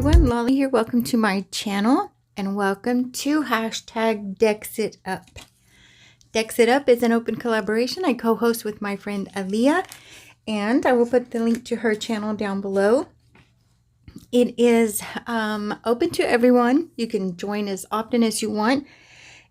everyone, Lolly here. Welcome to my channel and welcome to hashtag Dex It Up. Dex It Up is an open collaboration I co-host with my friend Alia, and I will put the link to her channel down below. It is open to everyone. You can join as often as you want,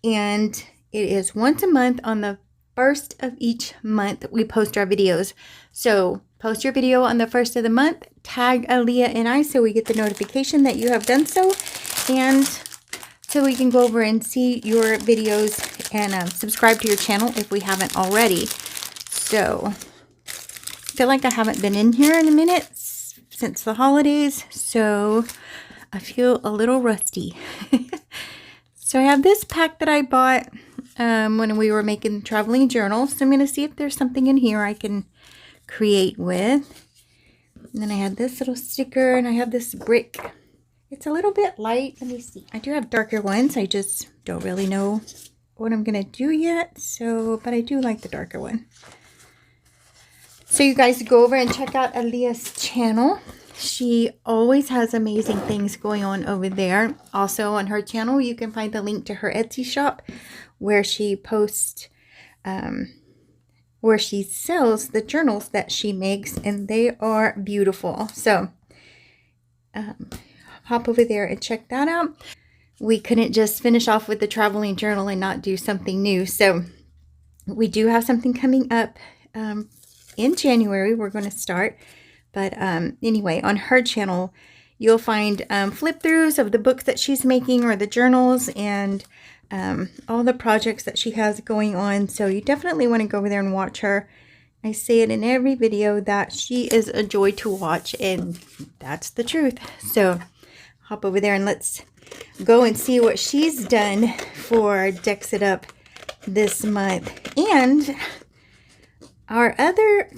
and it is once a month. On the first of each month we post our videos, so post your video on the first of the month, tag Alia and I so we get the notification that you have done so, and so we can go over and see your videos and subscribe to your channel if we haven't already. So I feel like I haven't been in here in a minute since the holidays, so I feel a little rusty. So I have this pack that I bought when we were making traveling journals. So I'm going to see if there's something in here I can create with. And then I had this little sticker, and I have this brick. It's a little bit light. Let me see. I do have darker ones. I just don't really know what I'm going to do yet. So, but I do like the darker one. So you guys go over and check out Alia's channel. She always has amazing things going on over there. Also on her channel, you can find the link to her Etsy shop where she posts, where she sells the journals that she makes, and they are beautiful. So hop over there and check that out. We couldn't just finish off with the traveling journal and not do something new. So we do have something coming up in January. We're going to start. But anyway, on her channel, you'll find flip throughs of the books that she's making or the journals, and all the projects that she has going on. So you definitely want to go over there and watch her. I say it in every video that she is a joy to watch, and that's the truth. So hop over there and let's go and see what she's done for Dex It Up this month. And our other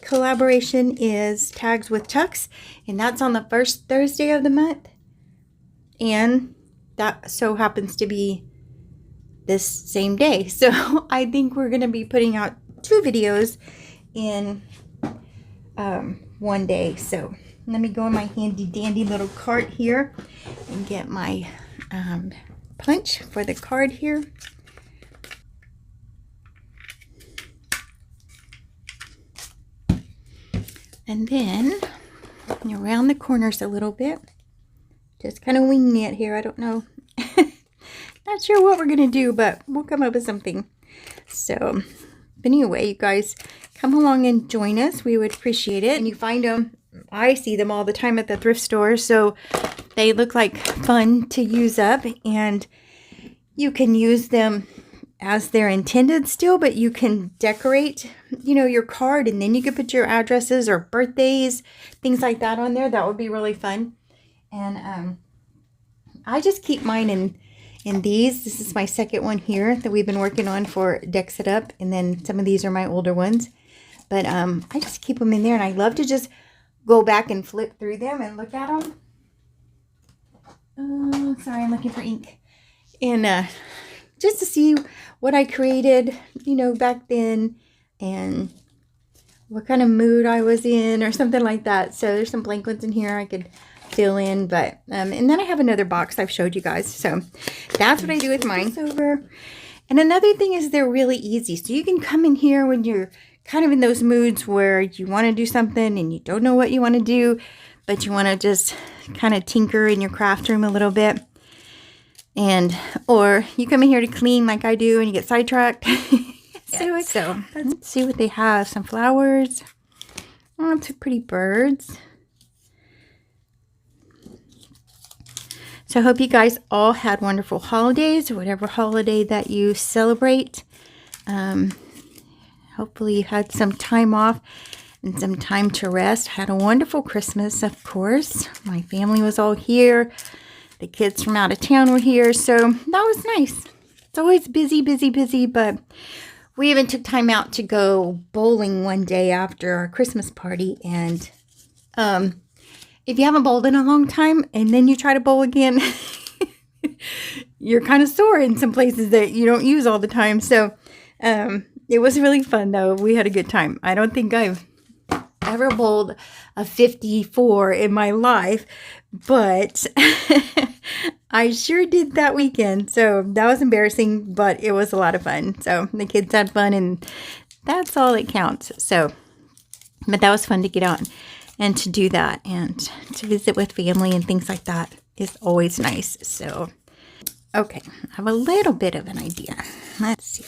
collaboration is Tags with Tucks, and that's on the first Thursday of the month. And that so happens to be this same day. So I think we're going to be putting out 2 videos in one day. So let me go in my handy dandy little cart here and get my punch for the card here. And then around the corners a little bit. Just kind of winging it here. I don't know. Not sure what we're going to do, but we'll come up with something. So, but anyway, you guys come along and join us. We would appreciate it. And you find them. I see them all the time at the thrift store. So they look like fun to use up. And you can use them as they're intended still, but you can decorate, you know, your card, and then you could put your addresses or birthdays, things like that on there. That would be really fun. And I just keep mine in these. This is my second one here that we've been working on for Dex It Up, and then some of these are my older ones. But I just keep them in there, and I love to just go back and flip through them and look at them. Oh, sorry, I'm looking for ink. And just to see what I created, you know, back then, and what kind of mood I was in or something like that. So there's some blank ones in here I could fill in, but and then I have another box I've showed you guys. So that's what I do with mine. Over. And another thing is they're really easy. So you can come in here when you're kind of in those moods where you want to do something and you don't know what you want to do, but you want to just kind of tinker in your craft room a little bit. And or you come in here to clean like I do and you get sidetracked. So let's see what they have. Some flowers. Oh, some pretty birds. So I hope you guys all had wonderful holidays, whatever holiday that you celebrate. Hopefully you had some time off and some time to rest. Had a wonderful Christmas, of course. My family was all here. The kids from out of town were here, so that was nice. It's always busy, busy, busy, but we even took time out to go bowling one day after our Christmas party. And if you haven't bowled in a long time and then you try to bowl again, you're kind of sore in some places that you don't use all the time. So it was really fun, though. We had a good time. I don't think I've ever bowled a 54 in my life, but I sure did that weekend. So that was embarrassing, but it was a lot of fun. So the kids had fun, and that's all that counts. So, but that was fun to get on and to do that, and to visit with family and things like that is always nice. So, okay, I have a little bit of an idea. Let's see.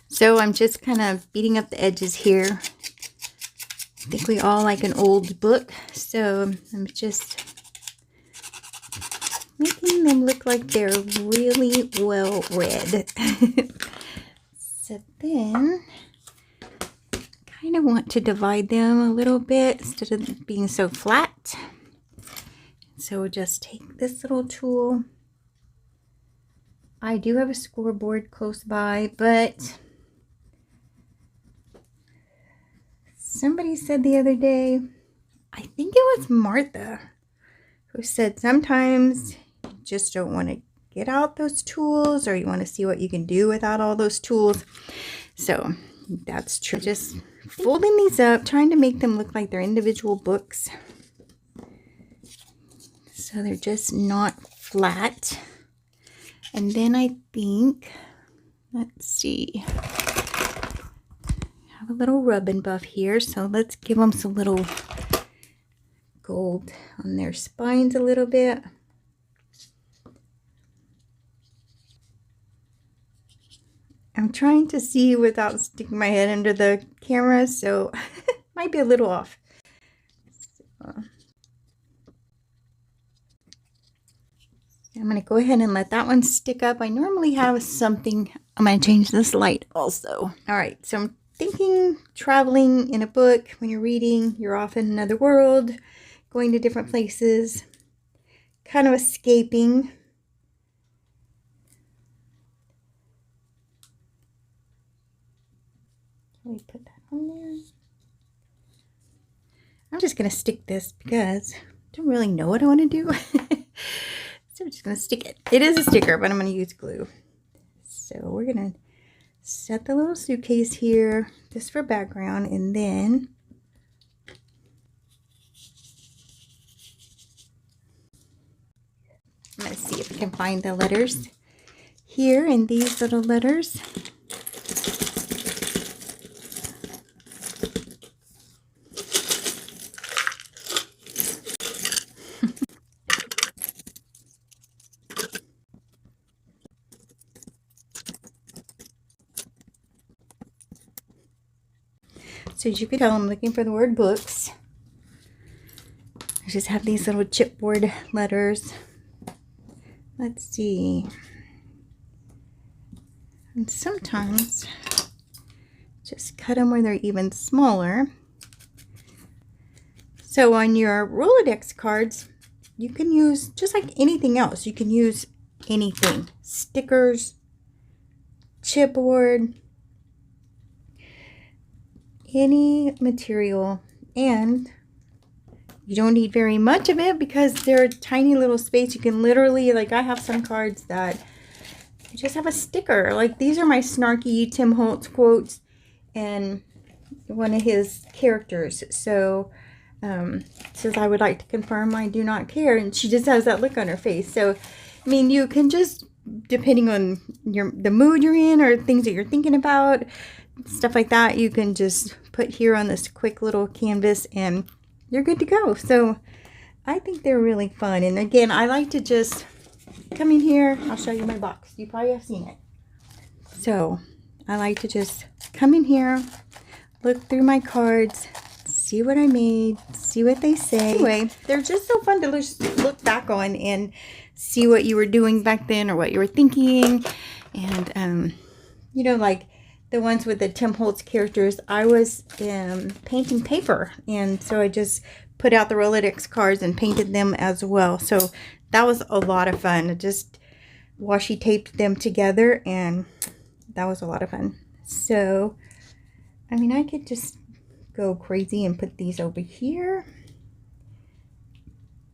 So I'm just kind of beating up the edges here. I think we all like an old book, so I'm just making them look like they're really well read. So then, kind of want to divide them a little bit instead of being so flat. So we'll just take this little tool. I do have a scoreboard close by, but somebody said the other day, I think it was Martha, who said sometimes you just don't want to get out those tools, or you want to see what you can do without all those tools. So that's true. Just folding these up, trying to make them look like they're individual books, so they're just not flat. And then I think, let's see, have a little rub and buff here, so let's give them some little gold on their spines a little bit. I'm trying to see without sticking my head under the camera, so might be a little off. So, I'm going to go ahead and let that one stick up. I normally have something. I'm going to change this light also. All right, so I'm thinking traveling in a book. When you're reading, you're off in another world, going to different places, kind of escaping. Let me put that on there. I'm just going to stick this because I don't really know what I want to do. So I'm just going to stick it. It is a sticker, but I'm going to use glue. So we're going to set the little suitcase here just for background, and then I'm going to see if I can find the letters here in these little letters. So as you can tell, I'm looking for the word books. I just have these little chipboard letters. Let's see. And sometimes just cut them where they're even smaller. So on your Rolodex cards, you can use, just like anything else, you can use anything. Stickers, chipboard, any material, and you don't need very much of it because they're a tiny little space. You can literally, like, I have some cards that you just have a sticker. Like, these are my snarky Tim Holtz quotes and one of his characters. So says, I would like to confirm I do not care, and she just has that look on her face. So I mean, you can just, depending on the mood you're in or things that you're thinking about, stuff like that, you can just put here on this quick little canvas and you're good to go. So I think they're really fun. And again, I like to just come in here. I'll show you my box. You probably have seen it. So I like to just come in here, look through my cards, see what I made, see what they say. Anyway, they're just so fun to just look back on and see what you were doing back then or what you were thinking. And you know, like the ones with the Tim Holtz characters, I was painting paper, and so I just put out the Rolodex cards and painted them as well. So that was a lot of fun. I just washi taped them together, and that was a lot of fun. So I mean, I could just go crazy and put these over here,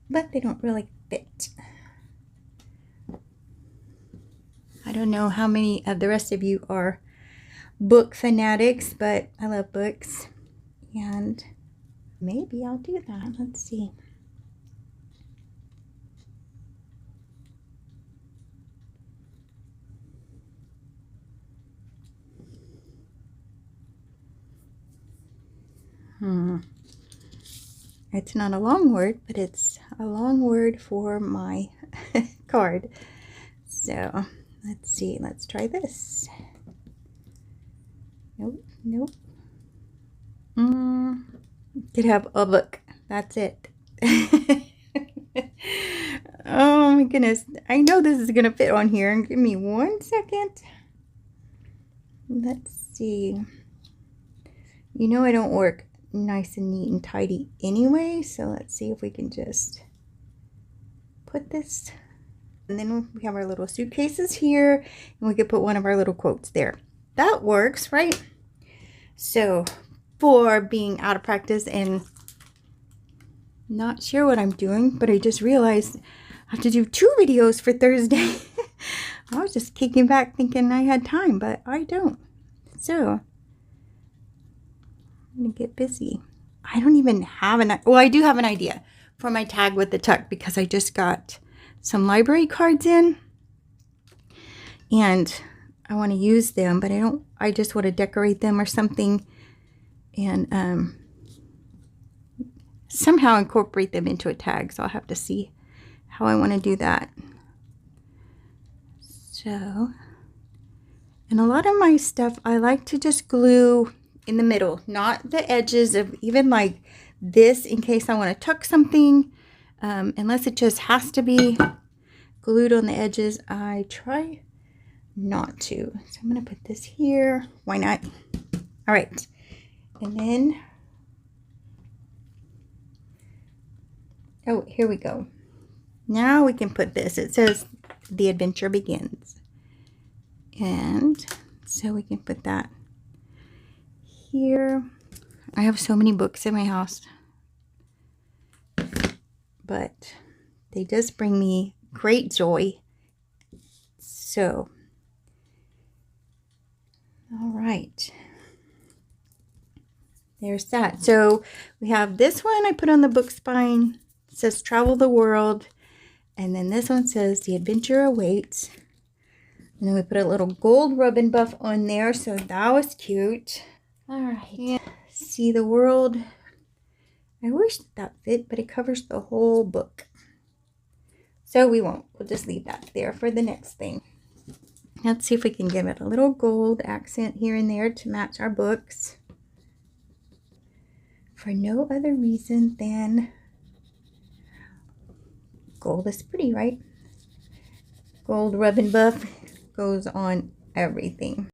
but they don't really fit. I don't know how many of the rest of you are book fanatics, but I love books, and maybe I'll do that. Let's see. It's not a long word, but it's a long word for my card. So let's see. Let's try this. Nope, nope. Could have a book. That's it. Oh my goodness. I know this is going to fit on here. Give me 1 second. Let's see. You know I don't work nice and neat and tidy anyway, so let's see if we can just put this. And then we have our little suitcases here, and we could put one of our little quotes there. That works, right? So for being out of practice and not sure what I'm doing, but I just realized I have to do 2 videos for Thursday. I was just kicking back thinking I had time, but I don't. So I'm gonna get busy. I don't even have well, I do have an idea for my tag with the tuck, because I just got some library cards in and I want to use them, but I just want to decorate them or something, and somehow incorporate them into a tag. So I'll have to see how I want to do that. So, and a lot of my stuff I like to just glue in the middle, not the edges of even like this, in case I want to tuck something, unless it just has to be glued on the edges. I try not to. So I'm going to put this here. Why not? All right. And then, oh, here we go. Now we can put this. It says the adventure begins. And so we can put that here. I have so many books in my house, but they just bring me great joy. So, all right. There's that. So we have this one I put on the book spine. It says travel the world. And then this one says the adventure awaits. And then we put a little gold ribbon buff on there. So that was cute. All right. Yeah. See the world. I wish that fit, but it covers the whole book. So we won't. We'll just leave that there for the next thing. Let's see if we can give it a little gold accent here and there to match our books. For no other reason than gold is pretty, right? Gold ribbon buff goes on everything.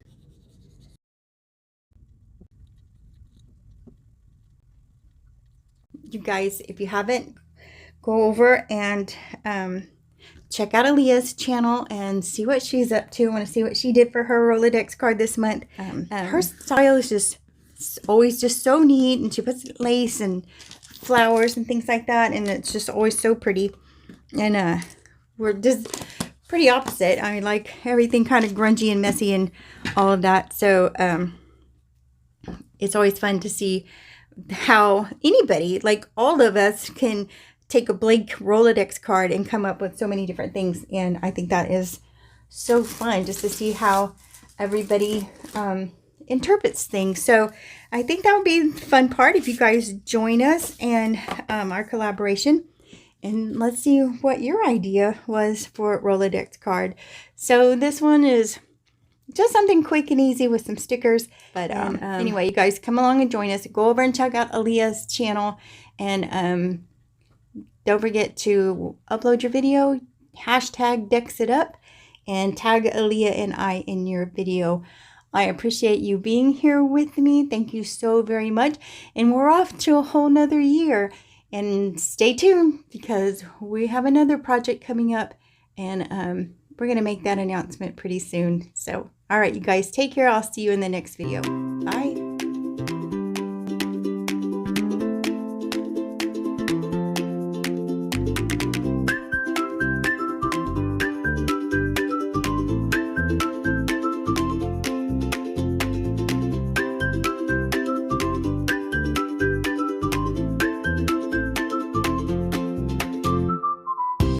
You guys, if you haven't, go over and check out Alia's channel and see what she's up to. I want to see what she did for her Rolodex card this month. Her style is just always just so neat, and she puts lace and flowers and things like that, and it's just always so pretty. And we're just pretty opposite. I mean, like everything kind of grungy and messy and all of that. So it's always fun to see how anybody, like all of us, can take a blank Rolodex card and come up with so many different things. And I think that is so fun just to see how everybody interprets things. So I think that would be the fun part if you guys join us and our collaboration. And let's see what your idea was for Rolodex card. So this one is just something quick and easy with some stickers. But anyway, you guys come along and join us. Go over and check out Alia's channel. And don't forget to upload your video, hashtag DexItUp, and tag Alia and I in your video. I appreciate you being here with me. Thank you so very much. And we're off to a whole nother year. And stay tuned, because we have another project coming up, and we're going to make that announcement pretty soon. So, all right, you guys, take care. I'll see you in the next video. Bye.